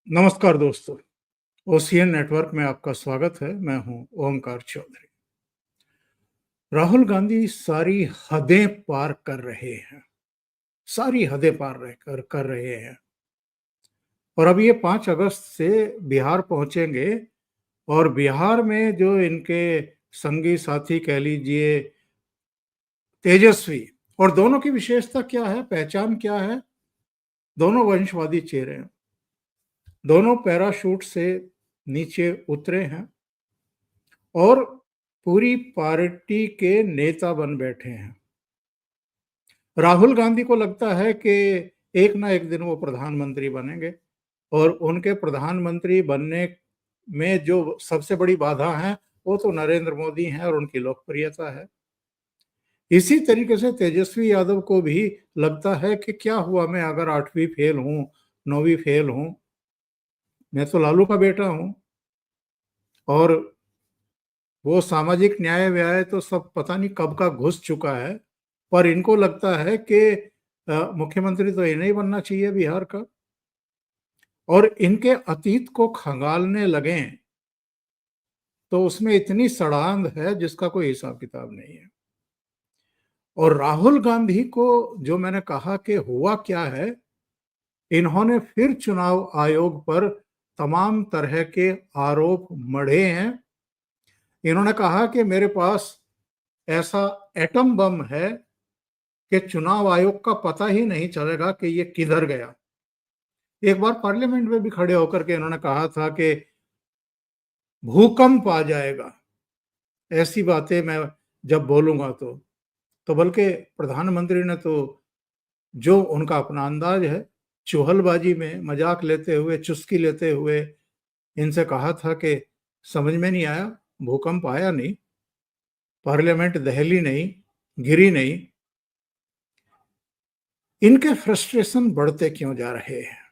नमस्कार दोस्तों, OCN network में आपका स्वागत है। मैं हूं ओमकार चौधरी। राहुल गांधी सारी हदें पार कर रहे हैं, सारी हदें पार कर रहे हैं और अब ये 5 अगस्त से बिहार पहुंचेंगे और बिहार में जो इनके संगी साथी कह लीजिए तेजस्वी, और दोनों की विशेषता क्या है, पहचान क्या है? दोनों वंशवादी चेहरे हैं, दोनों पैराशूट से नीचे उतरे हैं और पूरी पार्टी के नेता बन बैठे हैं। राहुल गांधी को लगता है कि एक ना एक दिन वो प्रधानमंत्री बनेंगे और उनके प्रधानमंत्री बनने में जो सबसे बड़ी बाधा है वो तो नरेंद्र मोदी हैं और उनकी लोकप्रियता है। इसी तरीके से तेजस्वी यादव को भी लगता है कि क्या हुआ, मैं अगर 8वीं फेल हूं, 9वीं फेल हूं, मैं तो लालू का बेटा हूं और वो सामाजिक न्याय व्याय तो सब पता नहीं कब का घुस चुका है, पर इनको लगता है कि मुख्यमंत्री तो इन्हें ही बनना चाहिए बिहार का, और इनके अतीत को खंगालने लगे तो उसमें इतनी सड़ांध है जिसका कोई हिसाब किताब नहीं है। और राहुल गांधी को जो मैंने कहा कि हुआ क्या है, इन्होंने फिर चुनाव आयोग पर तमाम तरह के आरोप मढ़े हैं। इन्होंने कहा कि मेरे पास ऐसा एटम बम है कि चुनाव आयोग का पता ही नहीं चलेगा कि ये किधर गया। एक बार पार्लियामेंट में भी खड़े होकर के इन्होंने कहा था कि भूकंप आ जाएगा ऐसी बातें मैं जब बोलूंगा तो बल्कि प्रधानमंत्री ने तो जो उनका अपना अंदाज है, चुहलबाजी में मजाक लेते हुए, चुस्की लेते हुए इनसे कहा था कि समझ में नहीं आया, भूकंप आया नहीं, पार्लियामेंट दहली नहीं, गिरी नहीं। इनके फ्रस्ट्रेशन बढ़ते क्यों जा रहे हैं?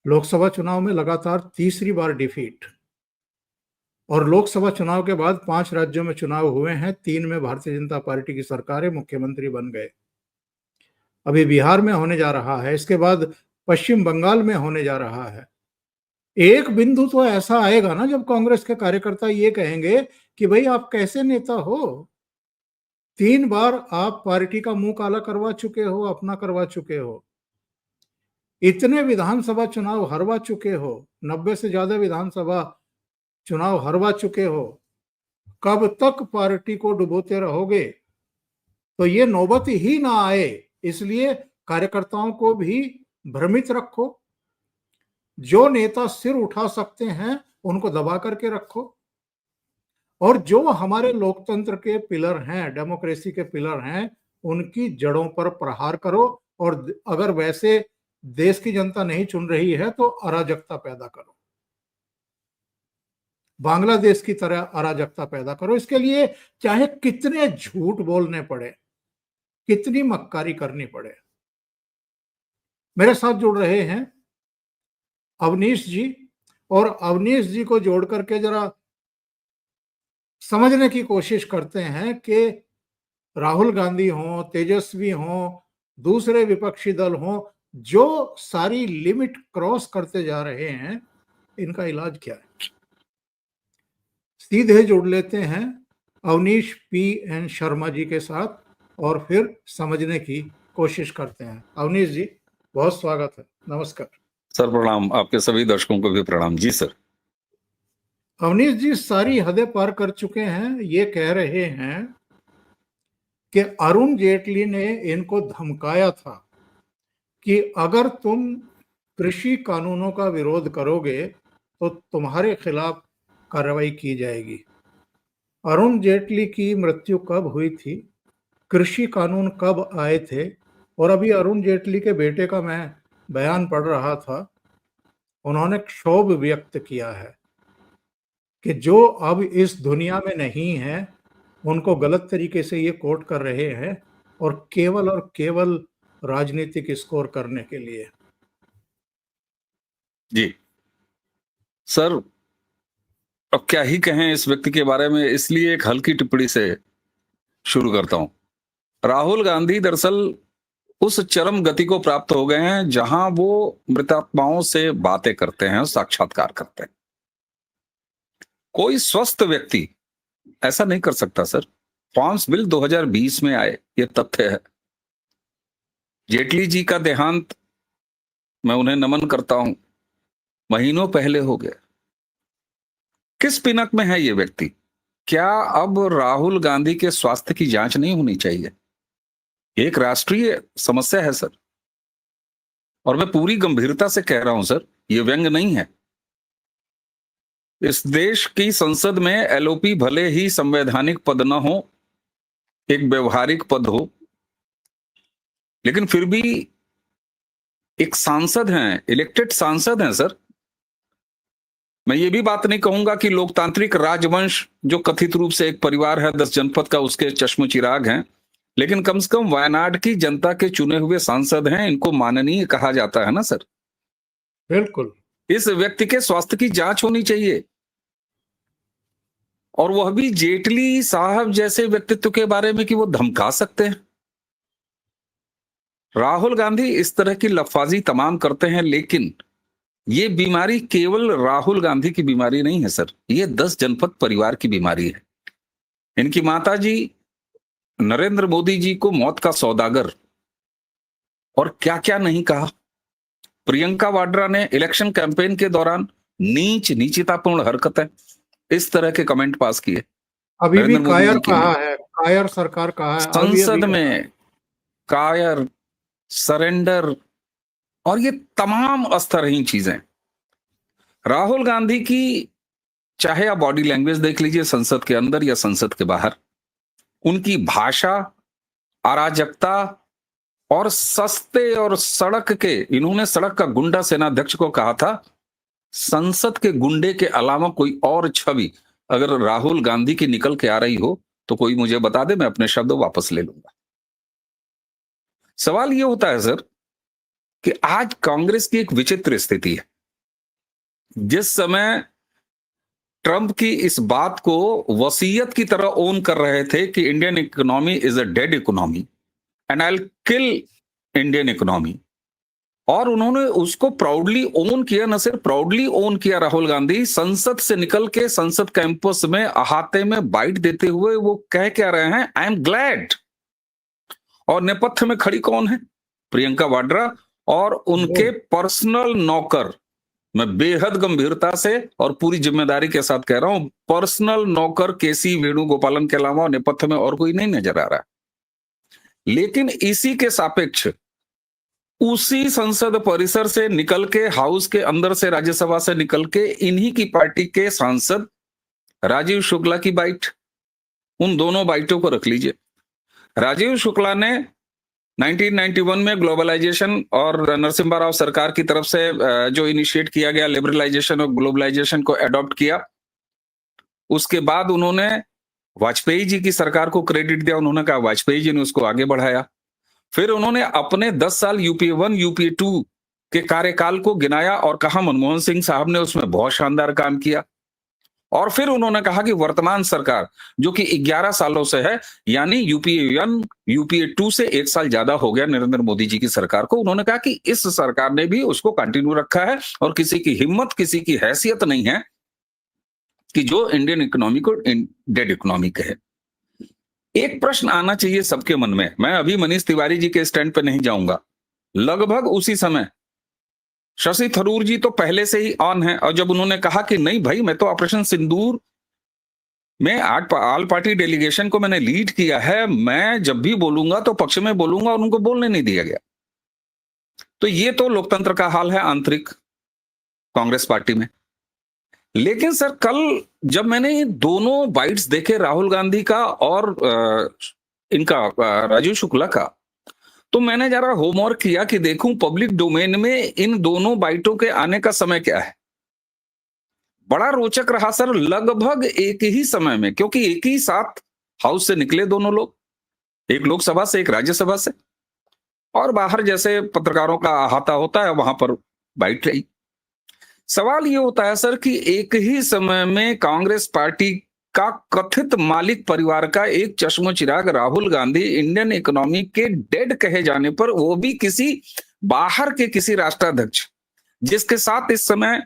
लोकसभा चुनाव में लगातार तीसरी बार डिफीट, और लोकसभा चुनाव के बाद 5 राज्यों में चुनाव हुए हैं, 3 में भारतीय जनता पार्टी की सरकारें, मुख्यमंत्री बन गए। अभी बिहार में होने जा रहा है, इसके बाद पश्चिम बंगाल में होने जा रहा है। एक बिंदु तो ऐसा आएगा ना जब कांग्रेस के कार्यकर्ता ये कहेंगे कि भाई आप कैसे नेता हो, 3 बार आप पार्टी का मुंह काला करवा चुके हो, अपना करवा चुके हो, इतने विधानसभा चुनाव हरवा चुके हो, 90 से ज्यादा विधानसभा चुनाव हरवा चुके हो, कब तक पार्टी को डुबोते रहोगे? तो ये नौबत ही ना आए, इसलिए कार्यकर्ताओं को भी भ्रमित रखो। जो नेता सिर उठा सकते हैं उनको दबा करके रखो, और जो हमारे लोकतंत्र के पिलर हैं, डेमोक्रेसी के पिलर हैं, उनकी जड़ों पर प्रहार करो। और अगर वैसे देश की जनता नहीं चुन रही है तो अराजकता पैदा करो, बांग्लादेश की तरह अराजकता पैदा करो। इसके लिए चाहे कितने झूठ बोलने पड़े, कितनी मक्कारी करनी पड़े। मेरे साथ जुड़ रहे हैं अवनीश जी, और अवनीश जी को जोड़ करके जरा समझने की कोशिश करते हैं कि राहुल गांधी हों, तेजस्वी हों, दूसरे विपक्षी दल हों, जो सारी लिमिट क्रॉस करते जा रहे हैं, इनका इलाज क्या है? सीधे जुड़ लेते हैं अवनीश पी.एन. शर्मा जी के साथ और फिर समझने की कोशिश करते हैं। अवनीश जी, बहुत स्वागत है, नमस्कार। सर प्रणाम, आपके सभी दर्शकों को भी प्रणाम। जी सर। अवनीश जी सारी हदें पार कर चुके हैं, ये कह रहे हैं कि अरुण जेटली ने इनको धमकाया था कि अगर तुम कृषि कानूनों का विरोध करोगे तो तुम्हारे खिलाफ कार्रवाई की जाएगी। अरुण जेटली की मृत्यु कब हुई थी, कृषि कानून कब आए थे? और अभी अरुण जेटली के बेटे का मैं बयान पढ़ रहा था, उन्होंने क्षोभ व्यक्त किया है कि जो अब इस दुनिया में नहीं है उनको गलत तरीके से ये कोट कर रहे हैं और केवल राजनीतिक स्कोर करने के लिए। जी सर, अब क्या ही कहें इस व्यक्ति के बारे में, इसलिए एक हल्की टिप्पणी से शुरू करता हूं। राहुल गांधी दरअसल उस चरम गति को प्राप्त हो गए हैं जहां वो मृतात्माओं से बातें करते हैं, साक्षात्कार करते हैं। कोई स्वस्थ व्यक्ति ऐसा नहीं कर सकता सर। फॉर्म्स बिल 2020 में आए, ये तथ्य है। जेटली जी का देहांत, मैं उन्हें नमन करता हूं, महीनों पहले हो गया। किस पिनक में है ये व्यक्ति? क्या अब राहुल गांधी के स्वास्थ्य की जांच नहीं होनी चाहिए? एक राष्ट्रीय समस्या है सर, और मैं पूरी गंभीरता से कह रहा हूं सर, ये व्यंग नहीं है। इस देश की संसद में एलओपी भले ही संवैधानिक पद न हो, एक व्यवहारिक पद हो, लेकिन फिर भी एक सांसद हैं, इलेक्टेड सांसद हैं सर। मैं ये भी बात नहीं कहूंगा कि लोकतांत्रिक राजवंश जो कथित रूप से एक परिवार है 10 जनपद का, उसके चश्म चिराग हैं, लेकिन कम से कम वायनाड की जनता के चुने हुए सांसद हैं, इनको माननीय कहा जाता है ना सर। बिल्कुल। इस व्यक्ति के स्वास्थ्य की जांच होनी चाहिए, और वह भी जेटली साहब जैसे व्यक्तित्व के बारे में कि वो धमका सकते हैं। राहुल गांधी इस तरह की लफाजी तमाम करते हैं, लेकिन ये बीमारी केवल राहुल गांधी की बीमारी नहीं है सर, ये 10 जनपद परिवार की बीमारी है। इनकी माताजी नरेंद्र मोदी जी को मौत का सौदागर, और क्या क्या नहीं कहा। प्रियंका वाड्रा ने इलेक्शन कैंपेन के दौरान नीचतापूर्ण हरकतें, इस तरह के कमेंट पास किए। अभी भी नरेंद्र मोदी कायर जी के कहा लिए है, कायर सरकार कहा है, संसद में कायर, सरेंडर, और ये तमाम अस्तरहीन चीजें। राहुल गांधी की चाहे आप बॉडी लैंग्वेज देख लीजिए संसद के अंदर या संसद के बाहर, उनकी भाषा, अराजकता और सस्ते और सड़क के, इन्होंने सड़क का गुंडा सेनाध्यक्ष को कहा था, संसद के गुंडे के अलावा कोई और छवि अगर राहुल गांधी की निकल के आ रही हो तो कोई मुझे बता दे, मैं अपने शब्द वापस ले लूंगा। सवाल यह होता है सर कि आज कांग्रेस की एक विचित्र स्थिति है। जिस समय ट्रंप की इस बात को वसीयत की तरह ओन कर रहे थे कि Indian economy is a dead economy and I will kill Indian economy, और उन्होंने उसको प्राउडली ओन किया, न सिर्फ प्राउडली ओन किया, राहुल गांधी संसद से निकल के संसद कैंपस में अहाते में बाइट देते हुए वो कह क्या रहे हैं, आई एम ग्लैड। और नेपथ्य में खड़ी कौन है? प्रियंका वाड्रा और उनके पर्सनल नौकर। मैं बेहद गंभीरता से और पूरी जिम्मेदारी के साथ कह रहा हूं, पर्सनल नौकर केसी वेणुगोपालन के अलावा नेपथ्य में और कोई नहीं नजर आ रहा। लेकिन इसी के सापेक्ष उसी संसद परिसर से निकल के, हाउस के अंदर से, राज्यसभा से निकल के, इन्हीं की पार्टी के सांसद राजीव शुक्ला की बाइट, उन दोनों बाइटों को रख लीजिए। राजीव शुक्ला ने 1991 में ग्लोबलाइजेशन और नरसिम्हा राव सरकार की तरफ से जो इनिशिएट किया गया लिबरलाइजेशन और ग्लोबलाइजेशन को एडॉप्ट किया। उसके बाद उन्होंने वाजपेयी जी की सरकार को क्रेडिट दिया, उन्होंने कहा वाजपेयी जी ने उसको आगे बढ़ाया। फिर उन्होंने अपने 10 साल यूपीए 1 यूपीए 2 के कार्यकाल को गिनाया और कहा मनमोहन सिंह साहब ने उसमें बहुत शानदार काम किया। और फिर उन्होंने कहा कि वर्तमान सरकार जो कि 11 सालों से है, यानी यूपीए 1 यूपीए 2 से 1 साल ज्यादा हो गया नरेंद्र मोदी जी की सरकार को, उन्होंने कहा कि इस सरकार ने भी उसको कंटिन्यू रखा है और किसी की हिम्मत, किसी की हैसियत नहीं है कि जो इंडियन इकोनॉमी को डेड इकोनॉमी कहे। एक प्रश्न आना चाहिए सबके मन में, मैं अभी मनीष तिवारी जी के स्टैंड पे नहीं जाऊंगा। लगभग उसी समय शशि थरूर जी तो पहले से ही ऑन है, और जब उन्होंने कहा कि नहीं भाई, मैं तो ऑपरेशन सिंदूर में ऑल पार्टी डेलीगेशन को मैंने लीड किया है, मैं जब भी बोलूंगा तो पक्ष में बोलूंगा, और उनको बोलने नहीं दिया गया। तो ये तो लोकतंत्र का हाल है आंतरिक कांग्रेस पार्टी में। लेकिन सर कल जब मैंने ये दोनों बाइट्स देखे, राहुल गांधी का और इनका राजीव शुक्ला का, तो मैंने जरा होमवर्क किया कि देखूं पब्लिक डोमेन में इन दोनों बाइटों के आने का समय क्या है। बड़ा रोचक रहा सर, लगभग एक ही समय में, क्योंकि एक ही साथ हाउस से निकले दोनों लोग, एक लोकसभा से एक राज्यसभा से, और बाहर जैसे पत्रकारों का अहाता होता है वहां पर बाइट रही। सवाल ये होता है सर कि एक ही समय में कांग्रेस पार्टी का कथित मालिक परिवार का एक चश्मचिराग राहुल गांधी इंडियन इकोनॉमी के डेड कहे जाने पर, वो भी किसी बाहर के किसी राष्ट्राध्यक्ष जिसके साथ इस समय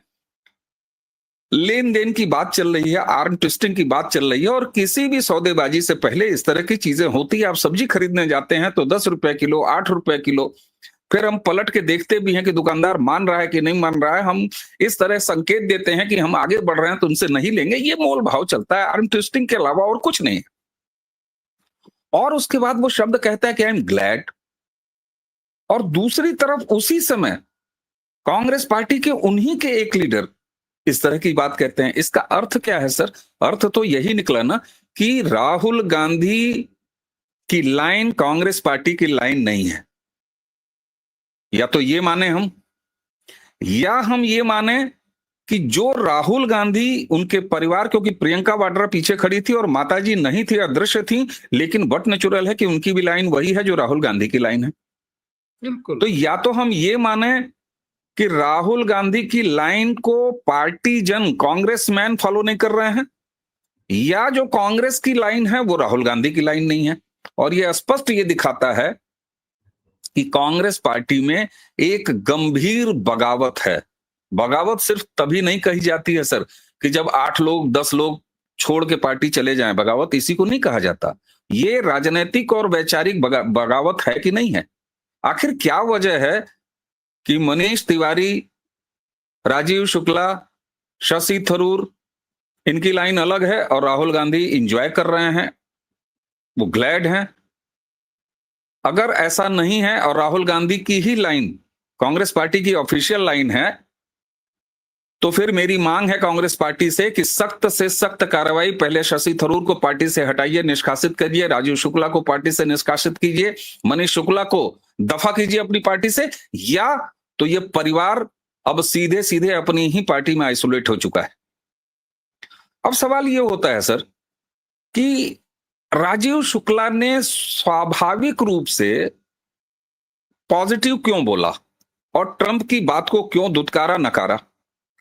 लेन देन की बात चल रही है, आर्म ट्विस्टिंग की बात चल रही है, और किसी भी सौदेबाजी से पहले इस तरह की चीजें होती है। आप सब्जी खरीदने जाते हैं तो 10 रुपए किलो, 8 रुपए किलो, फिर हम पलट के देखते भी हैं कि दुकानदार मान रहा है कि नहीं मान रहा है, हम इस तरह संकेत देते हैं कि हम आगे बढ़ रहे हैं तो उनसे नहीं लेंगे। ये मोल भाव चलता है आर्म ट्विस्टिंग के अलावा और कुछ नहीं है। और उसके बाद वो शब्द कहता है कि आई एम ग्लैड, और दूसरी तरफ उसी समय कांग्रेस पार्टी के उन्हीं के एक लीडर इस तरह की बात कहते हैं। इसका अर्थ क्या है सर? अर्थ तो यही निकला ना कि राहुल गांधी की लाइन कांग्रेस पार्टी की लाइन नहीं है। या तो ये माने हम, या हम ये माने कि जो राहुल गांधी, उनके परिवार, क्योंकि प्रियंका वाड्रा पीछे खड़ी थी और माताजी नहीं थी, अदृश्य थी, लेकिन बट नेचुरल है कि उनकी भी लाइन वही है जो राहुल गांधी की लाइन है। बिल्कुल। तो या तो हम ये माने कि राहुल गांधी की लाइन को पार्टी जन, कांग्रेसमैन फॉलो नहीं कर रहे हैं, या जो कांग्रेस की लाइन है वो राहुल गांधी की लाइन नहीं है। और ये स्पष्ट ये दिखाता है कि कांग्रेस पार्टी में एक गंभीर बगावत है। बगावत सिर्फ तभी नहीं कही जाती है सर कि जब 8 लोग 10 लोग छोड़ के पार्टी चले जाएं। बगावत इसी को नहीं कहा जाता। ये राजनीतिक और वैचारिक बगावत है कि नहीं है? आखिर क्या वजह है कि मनीष तिवारी, राजीव शुक्ला, शशि थरूर, इनकी लाइन अलग है और राहुल गांधी एंजॉय कर रहे हैं, वो ग्लैड हैं? अगर ऐसा नहीं है और राहुल गांधी की ही लाइन कांग्रेस पार्टी की ऑफिशियल लाइन है, तो फिर मेरी मांग है कांग्रेस पार्टी से कि सख्त से सख्त कार्रवाई, पहले शशि थरूर को पार्टी से हटाइए, निष्कासित करिए, राजीव शुक्ला को पार्टी से निष्कासित कीजिए, मनीष शुक्ला को दफा कीजिए अपनी पार्टी से, या तो ये परिवार अब सीधे सीधे अपनी ही पार्टी में आइसोलेट हो चुका है। अब सवाल ये होता है सर कि राजीव शुक्ला ने स्वाभाविक रूप से पॉजिटिव क्यों बोला और ट्रंप की बात को क्यों दुत्कारा, नकारा?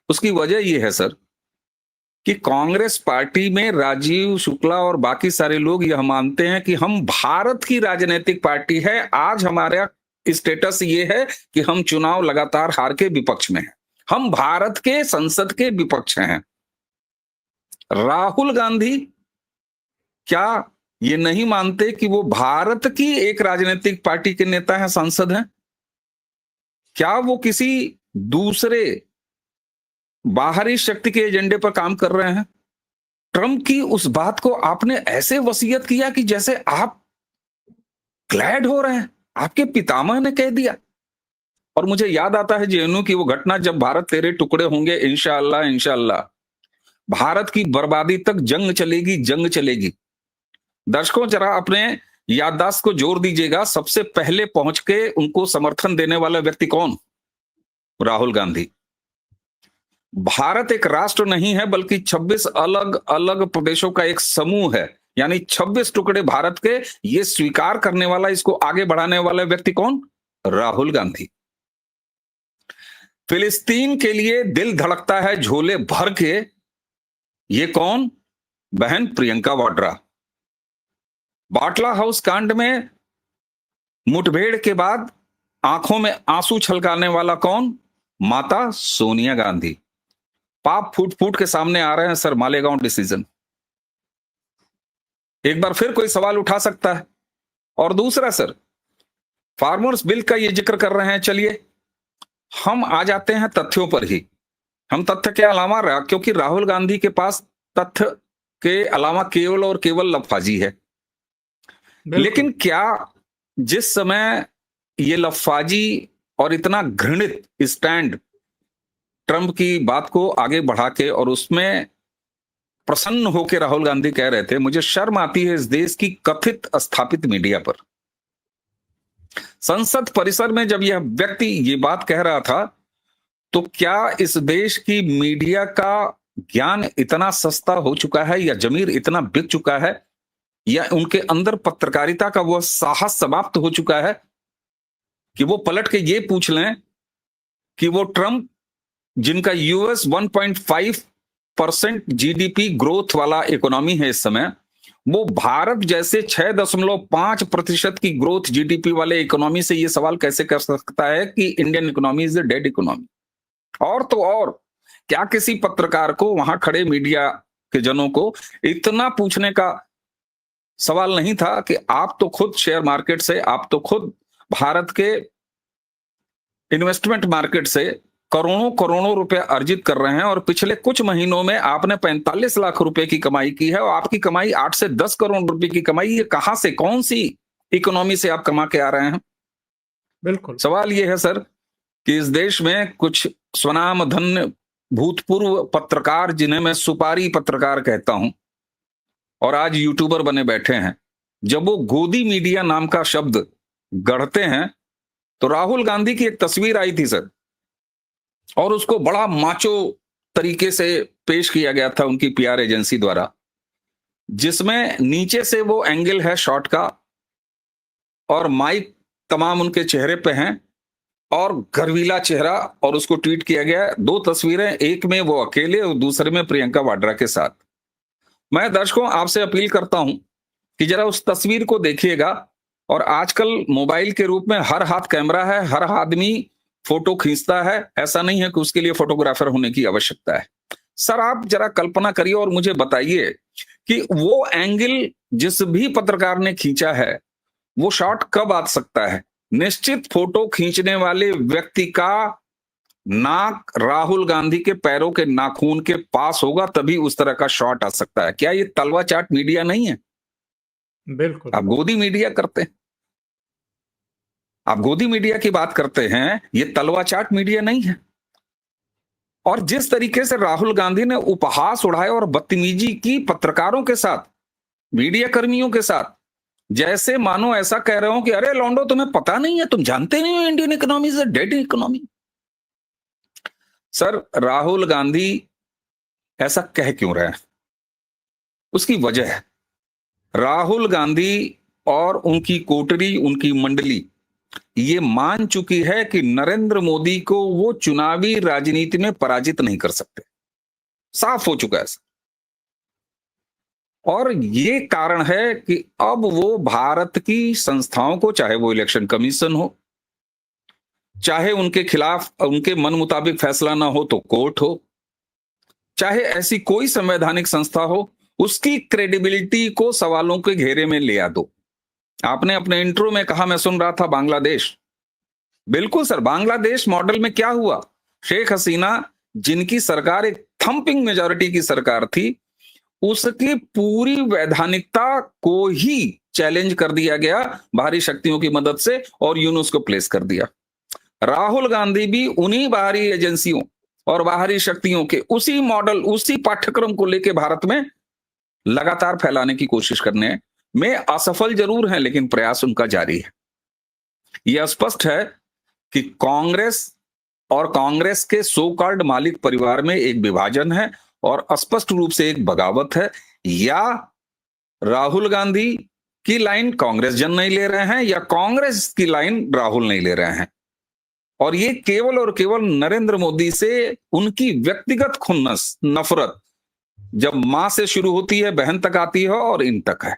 उसकी वजह यह है सर कि कांग्रेस पार्टी में राजीव शुक्ला और बाकी सारे लोग यह मानते हैं कि हम भारत की राजनीतिक पार्टी है। आज हमारा स्टेटस ये है कि हम चुनाव लगातार हार के विपक्ष में हैं, हम भारत के संसद के विपक्ष हैं। राहुल गांधी क्या ये नहीं मानते कि वो भारत की एक राजनीतिक पार्टी के नेता हैं, सांसद हैं? क्या वो किसी दूसरे बाहरी शक्ति के एजेंडे पर काम कर रहे हैं? ट्रंप की उस बात को आपने ऐसे वसीयत किया कि जैसे आप ग्लैड हो रहे हैं, आपके पितामह ने कह दिया। और मुझे याद आता है जेएनयू की वो घटना, जब भारत तेरे टुकड़े होंगे इंशाअल्लाह इंशाअल्लाह, भारत की बर्बादी तक जंग चलेगी, जंग चलेगी। दर्शकों, जरा अपने याददाश्त को जोर दीजिएगा, सबसे पहले पहुंच के उनको समर्थन देने वाला व्यक्ति कौन? राहुल गांधी। भारत एक राष्ट्र नहीं है बल्कि 26 अलग अलग प्रदेशों का एक समूह है, यानी 26 टुकड़े भारत के। ये स्वीकार करने वाला, इसको आगे बढ़ाने वाला व्यक्ति कौन? राहुल गांधी। फिलिस्तीन के लिए दिल धड़कता है झोले भर के, ये कौन? बहन प्रियंका वाड्रा। बाटला हाउस कांड में मुठभेड़ के बाद आंखों में आंसू छलकाने वाला कौन? माता सोनिया गांधी। पाप फूट फूट के सामने आ रहे हैं सर, मालेगांव डिसीजन। एक बार फिर कोई सवाल उठा सकता है। और दूसरा सर, फार्मर्स बिल का ये जिक्र कर रहे हैं, चलिए हम आ जाते हैं तथ्यों पर ही। हम तथ्य के अलावा, क्योंकि राहुल गांधी के पास तथ्य के अलावा केवल और केवल लफाजी है। लेकिन क्या जिस समय ये लफाजी और इतना घृणित स्टैंड ट्रंप की बात को आगे बढ़ा के और उसमें प्रसन्न होकर राहुल गांधी कह रहे थे, मुझे शर्म आती है इस देश की कथित स्थापित मीडिया पर। संसद परिसर में जब यह व्यक्ति ये बात कह रहा था, तो क्या इस देश की मीडिया का ज्ञान इतना सस्ता हो चुका है, या जमीर इतना बिक चुका है, या उनके अंदर पत्रकारिता का वह साहस समाप्त हो चुका है कि वो पलट के ये पूछ लें कि वो ट्रंप, जिनका US 1.5 6% जीडीपी ग्रोथ वाला इकोनॉमी है इस समय, वो भारत जैसे 6.5% की ग्रोथ जीडीपी वाले इकोनॉमी से ये सवाल कैसे कर सकता है कि Indian economy is a dead economy? और तो और, क्या किसी पत्रकार को, वहां खड़े मीडिया के जनों को इतना पूछने का सवाल नहीं था कि आप तो खुद शेयर मार्केट से, आप तो खुद भारत के इन्वेस्टमेंट मार्केट से करोड़ों करोड़ों रुपए अर्जित कर रहे हैं और पिछले कुछ महीनों में आपने 45 लाख रुपए की कमाई की है और आपकी कमाई 8 से 10 करोड़ रुपए की कमाई, ये कहां से, कौन सी इकोनॉमी से आप कमा के आ रहे हैं? बिल्कुल। सवाल ये है सर कि इस देश में कुछ स्वनामधन्य भूतपूर्व पत्रकार, जिन्हें मैं सुपारी पत्रकार कहता हूं और आज यूट्यूबर बने बैठे हैं, जब वो गोदी मीडिया नाम का शब्द गढ़ते हैं तो राहुल गांधी की एक तस्वीर आई थी सर, और उसको बड़ा माचो तरीके से पेश किया गया था उनकी पीआर एजेंसी द्वारा, जिसमें नीचे से वो एंगल है शॉट का और माइक तमाम उनके चेहरे पे हैं और गर्वीला चेहरा, और उसको ट्वीट किया गया। 2 तस्वीरें, एक में वो अकेले और दूसरे में प्रियंका वाड्रा के साथ। मैं दर्शकों आपसे अपील करता हूं कि जरा उस तस्वीर को देखिएगा। और आजकल मोबाइल के रूप में हर हाथ कैमरा है, हर आदमी फोटो खींचता है, ऐसा नहीं है कि उसके लिए फोटोग्राफर होने की आवश्यकता है। सर आप जरा कल्पना करिए और मुझे बताइए कि वो एंगल जिस भी पत्रकार ने खींचा है, वो शॉट कब आ सकता है? निश्चित फोटो खींचने वाले व्यक्ति का नाक राहुल गांधी के पैरों के नाखून के पास होगा, तभी उस तरह का शॉट आ सकता है। क्या ये तलवा चाट मीडिया नहीं है? बिल्कुल। आप गोदी मीडिया करते हैं, आप गोदी मीडिया की बात करते हैं, ये तलवा चाट मीडिया नहीं है। और जिस तरीके से राहुल गांधी ने उपहास उड़ाया और बदतमीजी की पत्रकारों के साथ, मीडिया कर्मियों के साथ, जैसे मानो ऐसा कह रहे हो कि अरे लौंडो तुम्हें पता नहीं है, तुम जानते नहीं हो Indian economy is a dead economy. Sir Rahul Gandhi ऐसा कह क्यों रहे हैं? उसकी वजह है, राहुल गांधी और उनकी कोटरी, उनकी मंडली ये मान चुकी है कि नरेंद्र मोदी को वो चुनावी राजनीति में पराजित नहीं कर सकते। साफ हो चुका है। और ये कारण है कि अब वो भारत की संस्थाओं को, चाहे वो इलेक्शन कमीशन हो, चाहे उनके खिलाफ उनके मन मुताबिक फैसला ना हो तो कोर्ट हो, चाहे ऐसी कोई संवैधानिक संस्था हो, उसकी क्रेडिबिलिटी को सवालों के घेरे में ले आ दो। आपने अपने इंट्रो में कहा, मैं सुन रहा था बांग्लादेश। बिल्कुल सर, बांग्लादेश मॉडल में क्या हुआ? शेख हसीना, जिनकी सरकार एक थंपिंग मेजॉरिटी की सरकार थी, उसकी पूरी वैधानिकता को ही चैलेंज कर दिया गया बाहरी शक्तियों की मदद से और यूनुस को प्लेस कर दिया। राहुल गांधी भी उन्हीं बाहरी एजेंसियों और बाहरी शक्तियों के उसी मॉडल, उसी पाठ्यक्रम को लेकर भारत में लगातार फैलाने की कोशिश करने में असफल जरूर हैं, लेकिन प्रयास उनका जारी है। यह स्पष्ट है कि कांग्रेस और कांग्रेस के सो कॉल्ड मालिक परिवार में एक विभाजन है और स्पष्ट रूप से एक बगावत है। या राहुल गांधी की लाइन कांग्रेस जन नहीं ले रहे हैं, या कांग्रेस की लाइन राहुल नहीं ले रहे हैं। और ये केवल और केवल नरेंद्र मोदी से उनकी व्यक्तिगत खुन्नस, नफरत, जब मां से शुरू होती है, बहन तक आती है और इन तक है।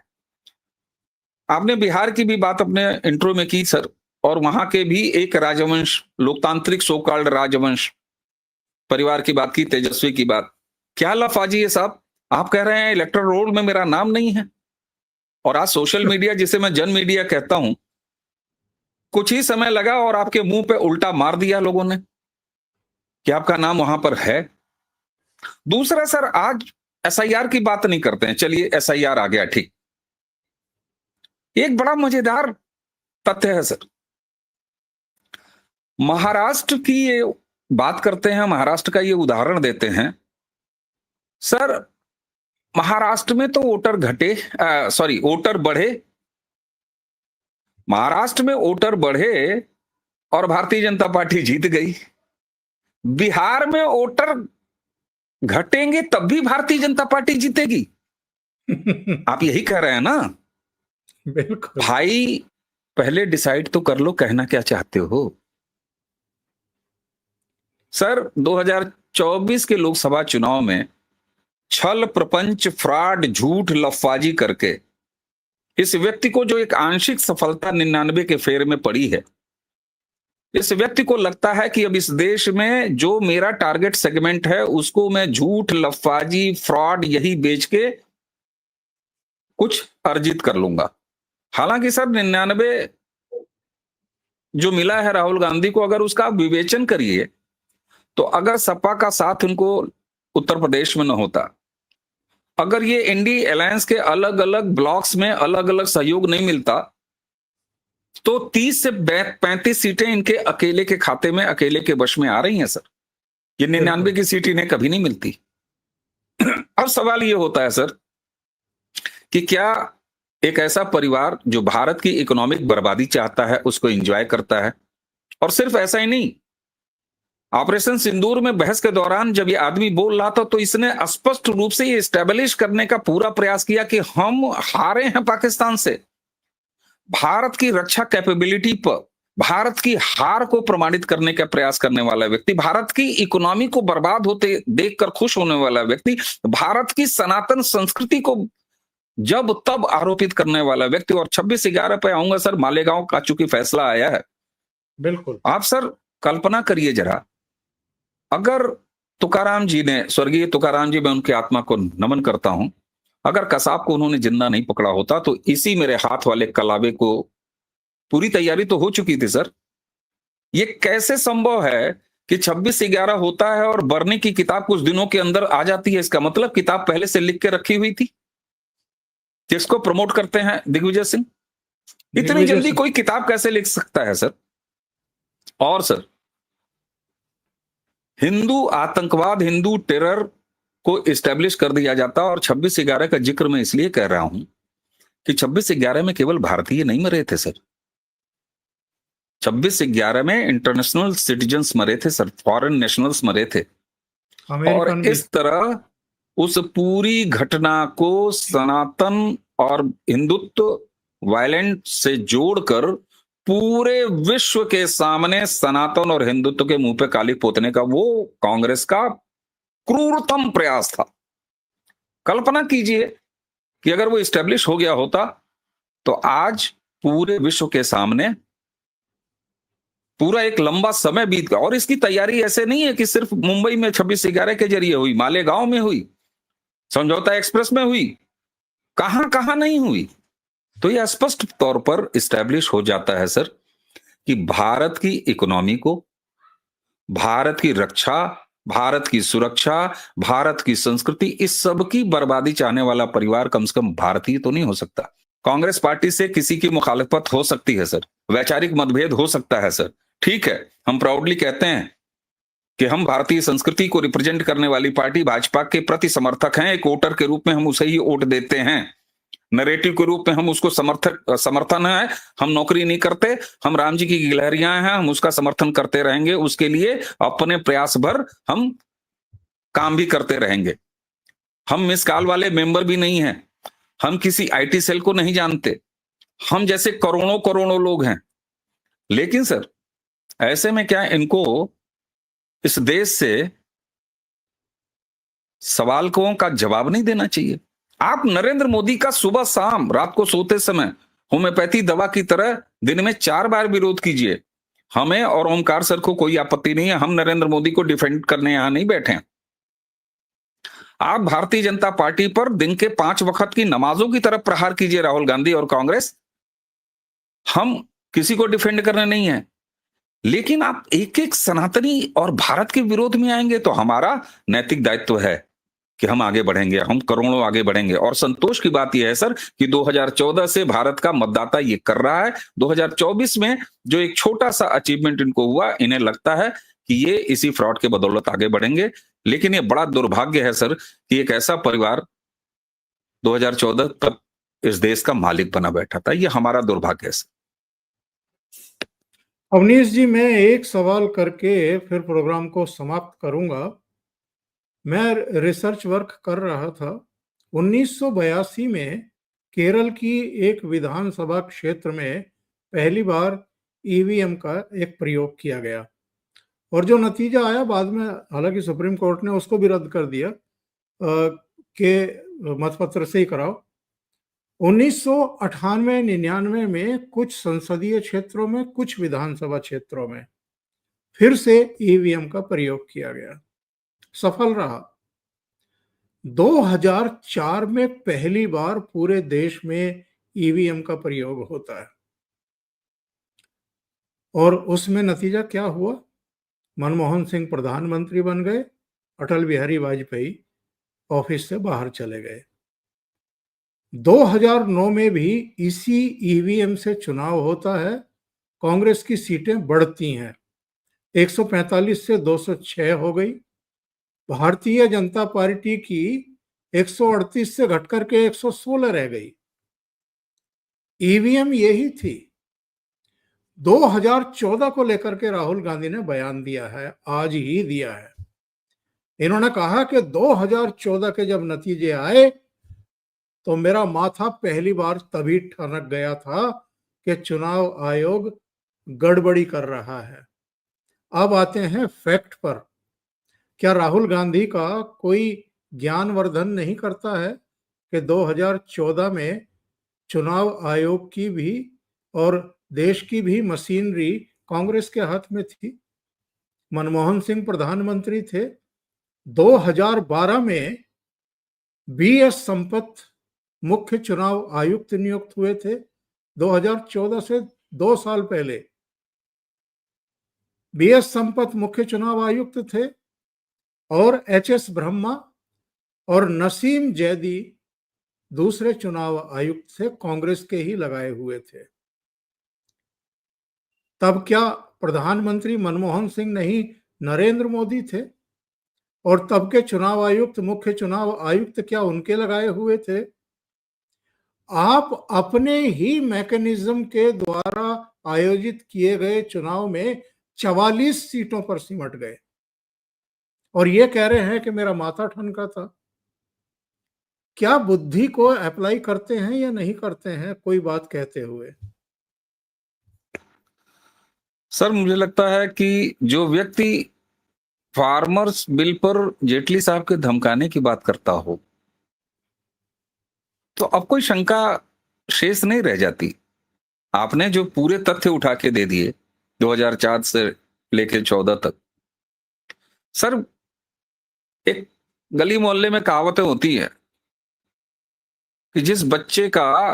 आपने बिहार की भी बात अपने इंट्रो में की सर, और वहां के भी एक राजवंश, लोकतांत्रिक सो कॉल्ड राजवंश परिवार की बात की, तेजस्वी की बात। क्या लफाजी है साहब, आप कह रहे हैं इलेक्टोरल रोल में मेरा नाम नहीं है, और आज सोशल मीडिया, जिसे मैं जन मीडिया कहता हूं, कुछ ही समय लगा और आपके मुंह पे उल्टा मार दिया लोगों ने कि आपका नाम वहां पर है। दूसरा सर, आज एसआईआर की बात नहीं करते हैं, चलिए एसआईआर आ गया, ठीक। एक बड़ा मजेदार तथ्य है सर, महाराष्ट्र की ये बात करते हैं, महाराष्ट्र का ये उदाहरण देते हैं सर। महाराष्ट्र में तो वोटर घटे, वोटर बढ़े, महाराष्ट्र में वोटर बढ़े और भारतीय जनता पार्टी जीत गई। बिहार में वोटर घटेंगे तब भी भारतीय जनता पार्टी जीतेगी। आप यही कह रहे हैं ना? बिल्कुल भाई, पहले डिसाइड तो कर लो कहना क्या चाहते हो। सर 2024 के लोकसभा चुनाव में छल प्रपंच फ्रॉड झूठ लफाजी करके इस व्यक्ति को जो एक आंशिक सफलता 99 के फेर में पड़ी है, इस व्यक्ति को लगता है कि अब इस देश में जो मेरा टारगेट सेगमेंट है उसको मैं झूठ लफाजी फ्रॉड यही बेच के कुछ अर्जित कर लूंगा। हालांकि सर 99 जो मिला है राहुल गांधी को, अगर उसका आप विवेचन करिए तो अगर सपा का साथ उनको उत्तर प्रदेश में न होता, अगर ये एनडीए अलायंस के अलग अलग ब्लॉक्स में अलग अलग सहयोग नहीं मिलता, तो 30 से 35 सीटें इनके अकेले के खाते में, अकेले के वश में आ रही हैं सर। ये 99 की सीट इन्हें कभी नहीं मिलती। अब सवाल ये होता है सर कि क्या एक ऐसा परिवार जो भारत की इकोनॉमिक बर्बादी चाहता है उसको एंजॉय करता है? और सिर्फ ऐसा ही नहीं, ऑपरेशन सिंदूर में बहस के दौरान जब ये आदमी बोल रहा था तो इसने स्पष्ट रूप से ये एस्टेब्लिश करने का पूरा प्रयास किया कि हम हारे हैं पाकिस्तान से। भारत की रक्षा कैपेबिलिटी पर भारत की हार को प्रमाणित करने का प्रयास करने वाला व्यक्ति, भारत की इकोनॉमी को बर्बाद होते देखकर खुश होने वाला व्यक्ति, भारत की सनातन संस्कृति को जब तब आरोपित करने वाला व्यक्ति। और 26/11 पे आऊंगा सर, मालेगांव का चूंकि फैसला आया है, बिल्कुल आप सर कल्पना करिए जरा, अगर तुकाराम जी ने, स्वर्गीय तुकाराम जी, मैं उनकी आत्मा को नमन करता हूं, अगर कसाब को उन्होंने जिंदा नहीं पकड़ा होता तो इसी मेरे हाथ वाले कलावे को पूरी तैयारी तो हो चुकी थी सर। ये कैसे संभव है कि 26/11 होता है और बर्नी की किताब कुछ दिनों के अंदर आ जाती है? इसका मतलब किताब पहले से लिख के रखी हुई थी। जिसको प्रमोट करते हैं दिग्विजय सिंह, इतनी जल्दी कोई किताब कैसे लिख सकता है सर? और सर हिंदू आतंकवाद, हिंदू टेरर को इस्टेब्लिश कर दिया जाता। और 26/11 का जिक्र मैं इसलिए कह रहा हूं कि 26/11 में केवल भारतीय नहीं मरे थे सर, 26/11 में इंटरनेशनल सिटीजन्स मरे थे सर, फॉरेन नेशनल्स मरे थे। और इस तरह उस पूरी घटना को सनातन और हिंदुत्व वायलेंट से जोड़कर पूरे विश्व के सामने सनातन और हिंदुत्व के मुंह पे काली पोतने का वो कांग्रेस का क्रूरतम प्रयास था। कल्पना कीजिए कि अगर वो इस्टेब्लिश हो गया होता तो आज पूरे विश्व के सामने पूरा एक लंबा समय बीत गया। और इसकी तैयारी ऐसे नहीं है कि सिर्फ मुंबई में 26/11 के जरिए हुई, मालेगांव में हुई, समझौता एक्सप्रेस में हुई, कहां कहां नहीं हुई। तो यह स्पष्ट तौर पर इस्टेब्लिश हो जाता है सर कि भारत की इकोनॉमी को, भारत की रक्षा, भारत की सुरक्षा, भारत की संस्कृति, इस सब की बर्बादी चाहने वाला परिवार कम से कम भारतीय तो नहीं हो सकता। कांग्रेस पार्टी से किसी की मुखालिफत हो सकती है सर, वैचारिक मतभेद हो सकता है सर, ठीक है, हम प्राउडली कहते हैं कि हम भारतीय संस्कृति को रिप्रेजेंट करने वाली पार्टी भाजपा के प्रति समर्थक हैं। एक वोटर के रूप में हम उसे ही वोट देते हैं, नरेटिव के रूप में हम उसको समर्थन है। हम नौकरी नहीं करते, हम राम जी की गिलहरियां हैं, हम उसका समर्थन करते रहेंगे, उसके लिए अपने प्रयास भर हम काम भी करते रहेंगे। हम मिस कॉल वाले मेंबर भी नहीं हैं, हम किसी आईटी सेल को नहीं जानते, हम जैसे करोड़ों करोड़ों लोग हैं। लेकिन सर ऐसे में क्या इनको इस देश से सवालों का जवाब नहीं देना चाहिए? आप नरेंद्र मोदी का सुबह शाम रात को सोते समय होम्योपैथी दवा की तरह दिन में 4 बार विरोध कीजिए। हमें और ओमकार सर को कोई आपत्ति नहीं है, हम नरेंद्र मोदी को डिफेंड करने यहां नहीं बैठे हैं। आप भारतीय जनता पार्टी पर दिन के 5 वक्त की नमाजों की तरफ प्रहार कीजिए, राहुल गांधी और कांग्रेस, हम किसी को डिफेंड करने नहीं है। लेकिन आप एक एक सनातनी और भारत के विरोध में आएंगे तो हमारा नैतिक दायित्व है कि हम आगे बढ़ेंगे, हम करोड़ों आगे बढ़ेंगे। और संतोष की बात यह है सर कि 2014 से भारत का मतदाता ये कर रहा है। 2024 में जो एक छोटा सा अचीवमेंट इनको हुआ, इन्हें लगता है कि ये इसी फ्रॉड के बदौलत आगे बढ़ेंगे। लेकिन ये बड़ा दुर्भाग्य है सर कि एक ऐसा परिवार 2014 तक इस देश का मालिक बना बैठा था। ये हमारा दुर्भाग्य है सर। अवनीश जी, मैं एक सवाल करके फिर प्रोग्राम को समाप्त करूंगा। मैं रिसर्च वर्क कर रहा था। 1982 में केरल की एक विधानसभा क्षेत्र में पहली बार ईवीएम का एक प्रयोग किया गया और जो नतीजा आया बाद में, हालांकि सुप्रीम कोर्ट ने उसको भी रद्द कर दिया, के मतपत्र से ही कराओ। 1998-99 में कुछ संसदीय क्षेत्रों में, कुछ विधानसभा क्षेत्रों में फिर से ईवीएम का प्रयोग किया गया, सफल रहा। 2004 में पहली बार पूरे देश में ईवीएम का प्रयोग होता है और उसमें नतीजा क्या हुआ? मनमोहन सिंह प्रधानमंत्री बन गए, अटल बिहारी वाजपेयी ऑफिस से बाहर चले गए। 2009 में भी इसी ईवीएम से चुनाव होता है। कांग्रेस की सीटें बढ़ती हैं, 145 से 206 हो गई। भारतीय जनता पार्टी की 138 से घटकर के 116 रह गई। ईवीएम यही थी। 2014 को लेकर के राहुल गांधी ने बयान दिया है, आज ही दिया है। इन्होंने कहा कि 2014 के जब नतीजे आए तो मेरा माथा पहली बार तभी ठनक गया था कि चुनाव आयोग गड़बड़ी कर रहा है। अब आते हैं फैक्ट पर। क्या राहुल गांधी का कोई ज्ञानवर्धन नहीं करता है कि 2014 में चुनाव आयोग की भी और देश की भी मशीनरी कांग्रेस के हाथ में थी। मनमोहन सिंह प्रधानमंत्री थे। 2012 में बीएस संपत मुख्य चुनाव आयुक्त नियुक्त हुए थे। 2014 से 2 साल पहले बीएस संपत मुख्य चुनाव आयुक्त थे और एचएस ब्रह्मा और नसीम जैदी दूसरे चुनाव आयुक्त से कांग्रेस के ही लगाए हुए थे। तब क्या प्रधानमंत्री मनमोहन सिंह नहीं नरेंद्र मोदी थे? और तब के चुनाव आयुक्त, मुख्य चुनाव आयुक्त क्या उनके लगाए हुए थे? आप अपने ही मैकेनिज्म के द्वारा आयोजित किए गए चुनाव में 44 सीटों पर सिमट गए और ये कह रहे हैं कि मेरा माथा ठनका था। क्या बुद्धि को अप्लाई करते हैं या नहीं करते हैं कोई बात कहते हुए? सर मुझे लगता है कि जो व्यक्ति फार्मर्स बिल पर जेटली साहब के धमकाने की बात करता हो तो अब कोई शंका शेष नहीं रह जाती। आपने जो पूरे तथ्य उठा के दे दिए 2004 से लेके 14 तक। सर एक गली मोहल्ले में कहावतें होती हैं कि जिस बच्चे का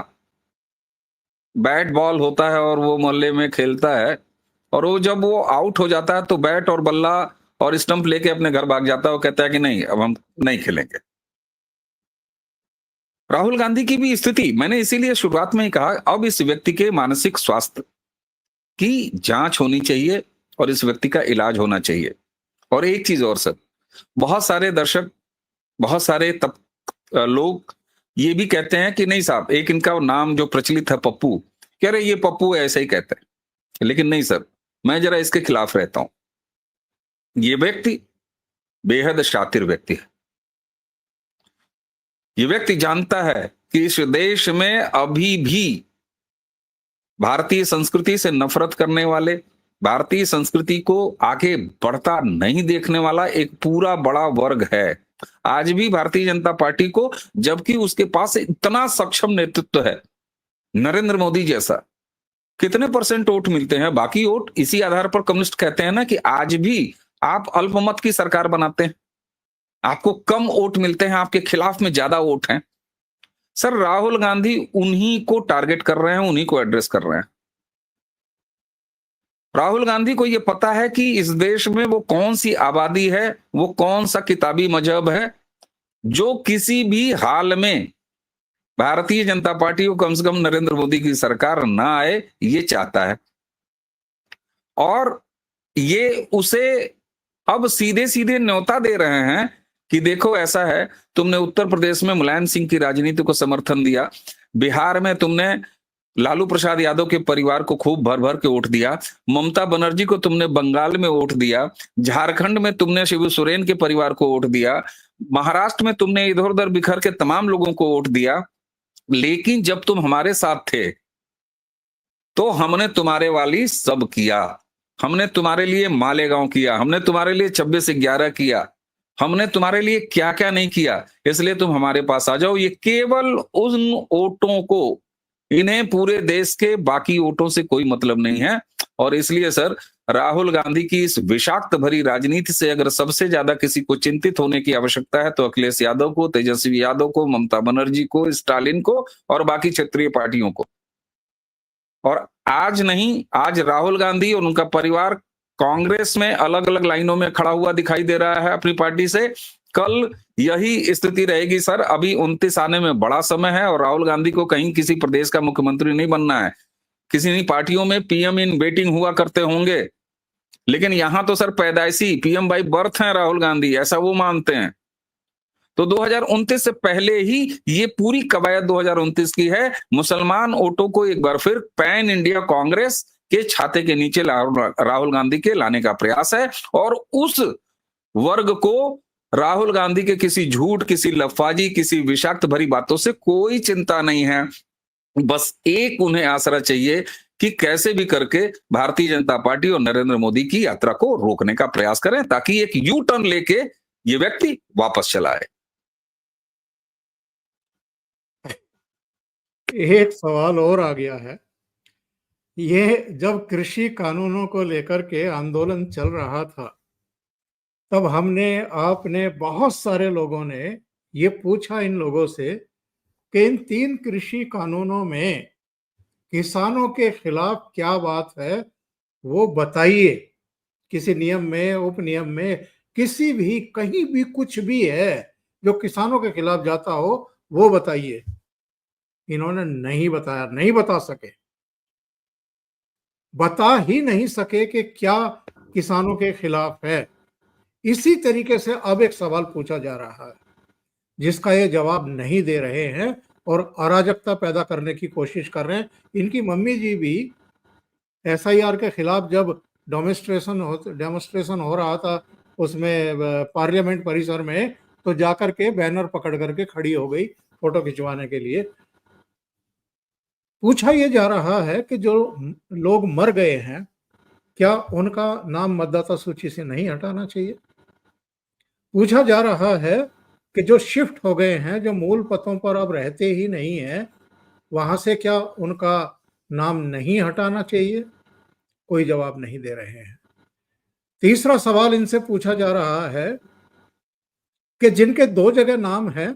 बैट बॉल होता है और वो मोहल्ले में खेलता है और वो जब वो आउट हो जाता है तो बैट और बल्ला और स्टंप लेके अपने घर भाग जाता है। वो कहता है कि नहीं अब हम नहीं खेलेंगे। राहुल गांधी की भी स्थिति, मैंने इसीलिए शुरुआत में ही कहा, अब इस व्यक्ति के मानसिक स्वास्थ्य की जांच होनी चाहिए और इस व्यक्ति का इलाज होना चाहिए। और एक चीज और सर, बहुत सारे दर्शक, बहुत सारे लोग ये भी कहते हैं कि नहीं साहब, एक इनका नाम जो प्रचलित है पप्पू, कह रहे ये पप्पू ऐसे ही कहते हैं। लेकिन नहीं सर, मैं जरा इसके खिलाफ रहता हूं। ये व्यक्ति बेहद शातिर व्यक्ति है। ये व्यक्ति जानता है कि इस देश में अभी भी भारतीय संस्कृति से नफरत करने वाले, भारतीय संस्कृति को आगे बढ़ता नहीं देखने वाला एक पूरा बड़ा वर्ग है आज भी भारतीय जनता पार्टी को, जबकि उसके पास इतना सक्षम नेतृत्व है, नरेंद्र मोदी जैसा। कितने परसेंट वोट मिलते हैं? बाकी वोट इसी आधार पर कम्युनिस्ट कहते हैं ना कि आज भी आप अल्पमत की सरकार बनाते हैं, आपको कम वोट मिलते हैं, आपके खिलाफ में ज्यादा वोट हैं। सर राहुल गांधी उन्हीं को टारगेट कर रहे हैं, उन्हीं को एड्रेस कर रहे हैं। राहुल गांधी को यह पता है कि इस देश में वो कौन सी आबादी है, वो कौन सा किताबी मजहब है जो किसी भी हाल में भारतीय जनता पार्टी को, कम से कम नरेंद्र मोदी की सरकार ना आए, ये चाहता है। और ये उसे अब सीधे सीधे न्योता दे रहे हैं कि देखो ऐसा है, तुमने उत्तर प्रदेश में मुलायम सिंह की राजनीति को समर्थन दिया, बिहार में तुमने लालू प्रसाद यादव के परिवार को खूब भर भर के वोट दिया, ममता बनर्जी को तुमने बंगाल में वोट दिया, झारखंड में तुमने शिबू सोरेन के परिवार को वोट दिया, महाराष्ट्र में तुमने इधर उधर बिखर के तमाम लोगों को वोट दिया। लेकिन जब तुम हमारे साथ थे तो हमने तुम्हारे वाली सब किया, हमने तुम्हारे लिए मालेगांव किया, हमने तुम्हारे लिए 26/11 किया, हमने तुम्हारे लिए क्या क्या नहीं किया, इसलिए तुम हमारे पास आ जाओ। ये केवल उन वोटों को, इन्हें पूरे देश के बाकी वोटों से कोई मतलब नहीं है। और इसलिए सर, राहुल गांधी की इस विषाक्त भरी राजनीति से अगर सबसे ज्यादा किसी को चिंतित होने की आवश्यकता है तो अखिलेश यादव को, तेजस्वी यादव को, ममता बनर्जी को, स्टालिन को और बाकी क्षेत्रीय पार्टियों को। और आज नहीं, आज राहुल गांधी और उनका परिवार कांग्रेस में अलग अलग लाइनों में खड़ा हुआ दिखाई दे रहा है अपनी पार्टी से। कल यही स्थिति रहेगी सर। अभी 29 आने में बड़ा समय है और राहुल गांधी को कहीं किसी प्रदेश का मुख्यमंत्री नहीं बनना है। किसी नहीं पार्टियों में पीएम इन वेटिंग हुआ करते होंगे, लेकिन यहां तो सर पैदाइशी पीएम बाई बर्थ है राहुल गांधी, ऐसा वो मानते हैं। तो 2029 से पहले ही ये पूरी कवायद 2029 की है। मुसलमान वोटों को एक बार फिर पैन इंडिया कांग्रेस के छाते के नीचे राहुल गांधी के लाने का प्रयास है। और उस वर्ग को राहुल गांधी के किसी झूठ, किसी लफाजी, किसी विषाक्त भरी बातों से कोई चिंता नहीं है। बस एक उन्हें आसरा चाहिए कि कैसे भी करके भारतीय जनता पार्टी और नरेंद्र मोदी की यात्रा को रोकने का प्रयास करें, ताकि एक यू टर्न लेके ये व्यक्ति वापस चला आए। एक सवाल और आ गया है। ये जब कृषि कानूनों को लेकर के आंदोलन चल रहा था, तब आपने बहुत सारे लोगों ने ये पूछा इन लोगों से कि इन 3 कृषि कानूनों में किसानों के खिलाफ क्या बात है, वो बताइए। किसी नियम में, उपनियम में, किसी भी, कहीं भी कुछ भी है जो किसानों के खिलाफ जाता हो, वो बताइए। इन्होंने नहीं बताया, नहीं बता सके, बता ही नहीं सके कि क्या किसानों के खिलाफ है। इसी तरीके से अब एक सवाल पूछा जा रहा है जिसका ये जवाब नहीं दे रहे हैं और अराजकता पैदा करने की कोशिश कर रहे हैं। इनकी मम्मी जी भी एसआईआर के खिलाफ जब डेमोन्स्ट्रेशन हो रहा था उसमें पार्लियामेंट परिसर में, तो जाकर के बैनर पकड़ करके खड़ी हो गई फोटो खिंचवाने के लिए। पूछा यह जा रहा है कि जो लोग मर गए हैं, क्या उनका नाम मतदाता सूची से नहीं हटाना चाहिए? पूछा जा रहा है कि जो शिफ्ट हो गए हैं, जो मूल पतों पर अब रहते ही नहीं हैं, वहां से क्या उनका नाम नहीं हटाना चाहिए? कोई जवाब नहीं दे रहे हैं। तीसरा सवाल इनसे पूछा जा रहा है कि जिनके 2 जगह नाम है,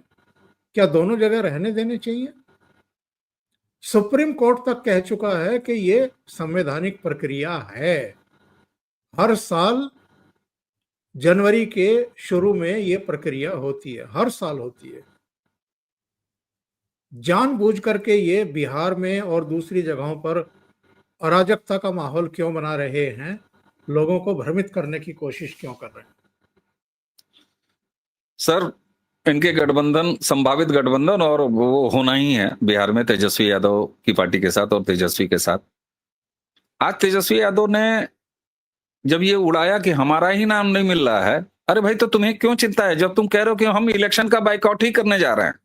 क्या दोनों जगह रहने देने चाहिए? सुप्रीम कोर्ट तक कह चुका है कि ये संवैधानिक प्रक्रिया है। हर साल जनवरी के शुरू में ये प्रक्रिया होती है, हर साल होती है। जानबूझ करके ये बिहार में और दूसरी जगहों पर अराजकता का माहौल क्यों बना रहे हैं? लोगों को भ्रमित करने की कोशिश क्यों कर रहे हैं? सर, इनके गठबंधन, संभावित गठबंधन और वो होना ही है बिहार में तेजस्वी यादव की पार्टी के साथ और तेजस्वी के साथ। आज तेजस्वी यादव ने जब ये उड़ाया कि हमारा ही नाम नहीं मिल रहा है, अरे भाई तो तुम्हें क्यों चिंता है जब तुम कह रहे हो कि हम इलेक्शन का बाइकआउट ही करने जा रहे हैं?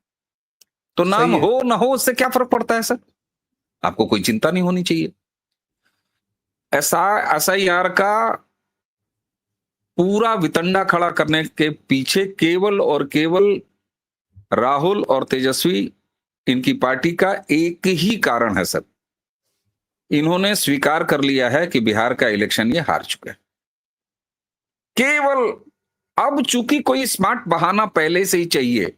तो नाम हो ना हो उससे क्या फर्क पड़ता है सर? आपको कोई चिंता नहीं होनी चाहिए। एसआईआर का पूरा वितंडा खड़ा करने के पीछे केवल और केवल राहुल और तेजस्वी, इनकी पार्टी का एक ही कारण है सर। इन्होंने स्वीकार कर लिया है कि बिहार का इलेक्शन ये हार चुके हैं। केवल अब चूंकि कोई स्मार्ट बहाना पहले से ही चाहिए,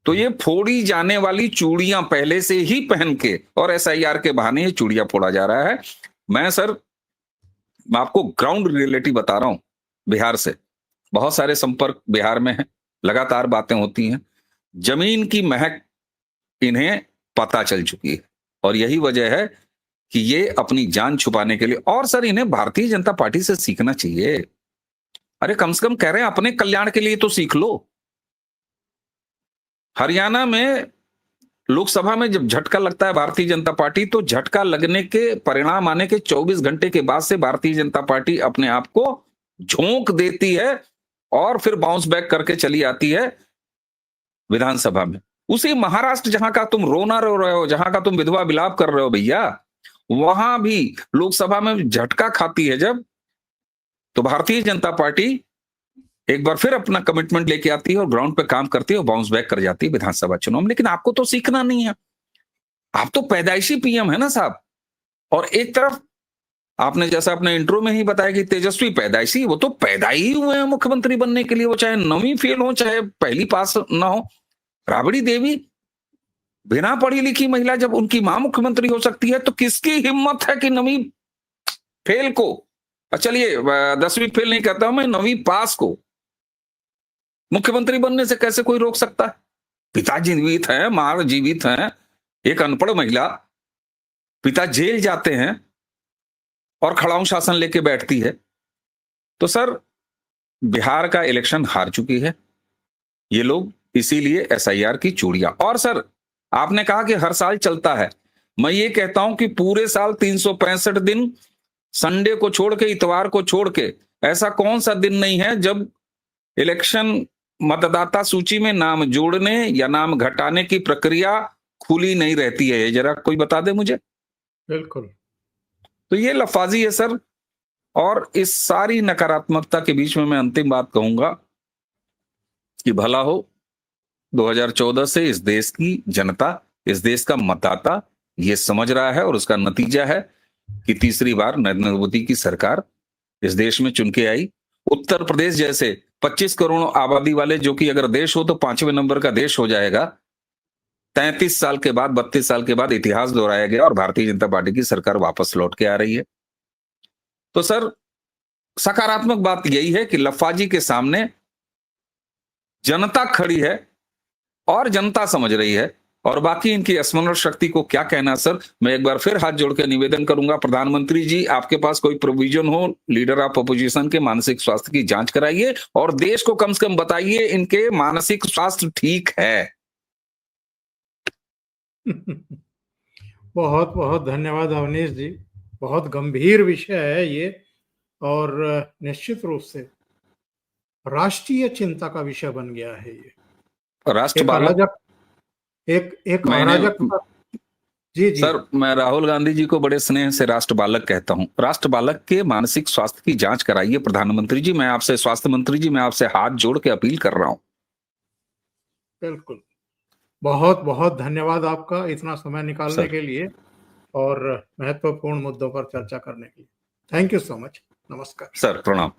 तो ये फोड़ी जाने वाली चूड़ियां पहले से ही पहन के और एसआईआर के बहाने ये चूड़ियां फोड़ा जा रहा है। मैं आपको ग्राउंड रियलिटी बता रहा हूं बिहार से। बहुत सारे संपर्क बिहार में है, लगातार बातें होती हैं। जमीन की महक इन्हें पता चल चुकी है और यही वजह है कि ये अपनी जान छुपाने के लिए, और सर इन्हें भारतीय जनता पार्टी से सीखना चाहिए। अरे कम से कम कह रहे हैं अपने कल्याण के लिए तो सीख लो। हरियाणा में लोकसभा में जब झटका लगता है भारतीय जनता पार्टी, तो झटका लगने के परिणाम आने के 24 घंटे के बाद से भारतीय जनता पार्टी अपने आप को झोंक देती है और फिर बाउंस बैक करके चली आती है विधानसभा में। उसी महाराष्ट्र जहां का तुम रोना रो रहे हो, जहां का तुम विधवा विलाप कर रहे हो भैया, वहां भी लोकसभा में झटका खाती है जब, तो भारतीय जनता पार्टी एक बार फिर अपना कमिटमेंट लेके आती है और ग्राउंड पे काम करती है और बाउंस बैक कर जाती है विधानसभा चुनाव में। लेकिन आपको तो सीखना नहीं है, आप तो पैदाइशी पीएम है ना साहब। और एक तरफ आपने जैसा अपने इंट्रो में ही बताया कि तेजस्वी पैदाइशी, वो तो पैदा ही हुए हैं मुख्यमंत्री बनने के लिए, वो चाहे 9वीं फेल हो चाहे पहली पास ना हो। राबड़ी देवी बिना पढ़ी लिखी महिला, जब उनकी मां मुख्यमंत्री हो सकती है तो किसकी हिम्मत है कि 9वीं फेल को, चलिए 10वीं फेल नहीं कहता हूं मैं, 9वीं पास को मुख्यमंत्री बनने से कैसे कोई रोक सकता है? पिता जीवित हैं, मां जीवित हैं, एक अनपढ़ महिला, पिता जेल जाते हैं और खड़ाऊ शासन लेके बैठती है। तो सर बिहार का इलेक्शन हार चुकी है ये लोग, इसीलिए एसआईआर की चूड़ियां। और सर आपने कहा कि हर साल चलता है, मैं ये कहता हूं कि पूरे साल 365 दिन, संडे को छोड़ के, इतवार को छोड़ के, ऐसा कौन सा दिन नहीं है जब इलेक्शन मतदाता सूची में नाम जोड़ने या नाम घटाने की प्रक्रिया खुली नहीं रहती है? जरा कोई बता दे मुझे। बिल्कुल। तो ये लफाजी है सर। और इस सारी नकारात्मकता के बीच में मैं अंतिम बात कहूंगा कि भला हो 2014 से इस देश की जनता, इस देश का मतदाता ये समझ रहा है, और उसका नतीजा है कि तीसरी बार नरेंद्र मोदी की सरकार इस देश में चुन के आई। उत्तर प्रदेश जैसे 25 करोड़ आबादी वाले, जो कि अगर देश हो तो 5वें नंबर का देश हो जाएगा, 33 साल के बाद, 32 साल के बाद इतिहास दोहराया गया और भारतीय जनता पार्टी की सरकार वापस लौट के आ रही है। तो सर सकारात्मक बात यही है कि लफाजी के सामने जनता खड़ी है और जनता समझ रही है, और बाकी इनकी स्मरण शक्ति को क्या कहना। सर मैं एक बार फिर हाथ जोड़ के निवेदन करूंगा, प्रधानमंत्री जी आपके पास कोई प्रोविजन हो, लीडर ऑफ अपोजिशन के मानसिक स्वास्थ्य की जांच कराइए और देश को कम से कम बताइए इनके मानसिक स्वास्थ्य ठीक है। बहुत बहुत धन्यवाद अवनीश जी, बहुत गंभीर विषय है ये, और निश्चित रूप से राष्ट्रीय चिंता का विषय बन गया है ये। राष्ट्र बालक, एक अराजक। जी जी सर मैं राहुल गांधी जी को बड़े स्नेह से राष्ट्र बालक कहता हूं। राष्ट्र बालक के मानसिक स्वास्थ्य की जांच कराइए प्रधानमंत्री जी। मैं आपसे, स्वास्थ्य मंत्री जी, मैं आपसे हाथ जोड़ के अपील कर रहा हूं। बिल्कुल। बहुत बहुत धन्यवाद आपका इतना समय निकालने के लिए और महत्वपूर्ण मुद्दों पर चर्चा करने के लिए। Thank you so much. नमस्कार सर, प्रणाम।